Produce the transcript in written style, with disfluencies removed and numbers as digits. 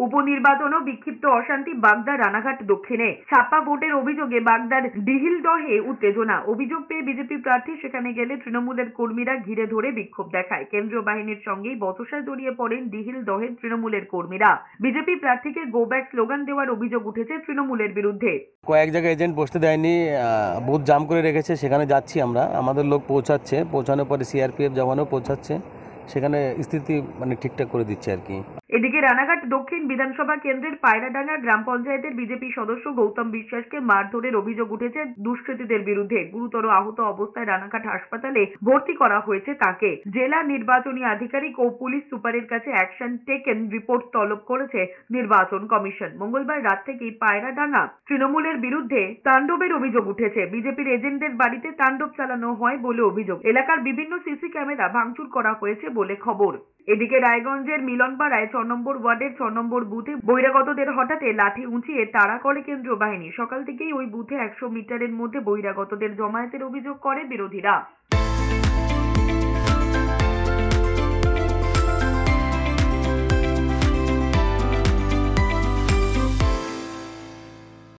উপনির্বাচন ও বিক্ষিপ্ত অশান্তি বাগদা রানাঘাট দক্ষিণে। ছাপ্পা ভোটের অভিযোগে বাগদার ডিহিলদহে উত্তেজনা। অভিযোগ পেয়ে বিজেপি প্রার্থী সেখানে গেলে তৃণমূলের কর্মীরা ঘিরে ধরে বিক্ষোভ দেখায়। কেন্দ্রীয় বাহিনীর সঙ্গেই বচসায় জড়িয়ে পড়েন ডিহিলদহের তৃণমূলের কর্মীরা। বিজেপি প্রার্থীকে গো ব্যাক স্লোগান দেওয়ার অভিযোগ উঠেছে তৃণমূলের বিরুদ্ধে। কয়েক জায়গায় এজেন্ট বসতে দেয়নি, বুথ জাম করে রেখেছে। সেখানে যাচ্ছি আমরা, আমাদের লোক পৌঁছাচ্ছে, পৌঁছানোর পরে সিআরপিএফ জওয়ানও পৌঁছাচ্ছে, সেখানে স্থিতি ঠিকঠাক করে দিচ্ছে আর কি। এদিকে রানাঘাট দক্ষিণ বিধানসভা কেন্দ্রের পায়রাডাঙ্গা গ্রাম পঞ্চায়েতের বিজেপি সদস্য গৌতম বিশ্বাসকে মারধরের অভিযোগ উঠেছে দুষ্কৃতীদের বিরুদ্ধে। গুরুতর আহত অবস্থায় রানাঘাট হাসপাতালে ভর্তি করা হয়েছে তাকে। জেলা নির্বাচনী আধিকারিক ও পুলিশ সুপারের কাছে অ্যাকশন টেকেন রিপোর্ট তলব করেছে নির্বাচন কমিশন। মঙ্গলবার রাত থেকেই পায়রাডাঙ্গা তৃণমূলের বিরুদ্ধে তাণ্ডবের অভিযোগ উঠেছে। বিজেপির এজেন্টদের বাড়িতে তাণ্ডব চালানো হয় বলে অভিযোগ। এলাকার বিভিন্ন সিসি ক্যামেরা ভাঙচুর করা হয়েছে বলে খবর। এদিকে রায়গঞ্জের মিলনপাড়ায় 6 নম্বর ওয়ার্ডের 6 নম্বর বুথে বহিরাগতদের হঠাৎ লাঠি উঁচিয়ে তাড়া করে কেন্দ্রীয় বাহিনী। সকাল থেকেই ওই বুথে 100 মিটারের মধ্যে বহিরাগতদের জমায়েতের অভিযোগ করে বিরোধীরা।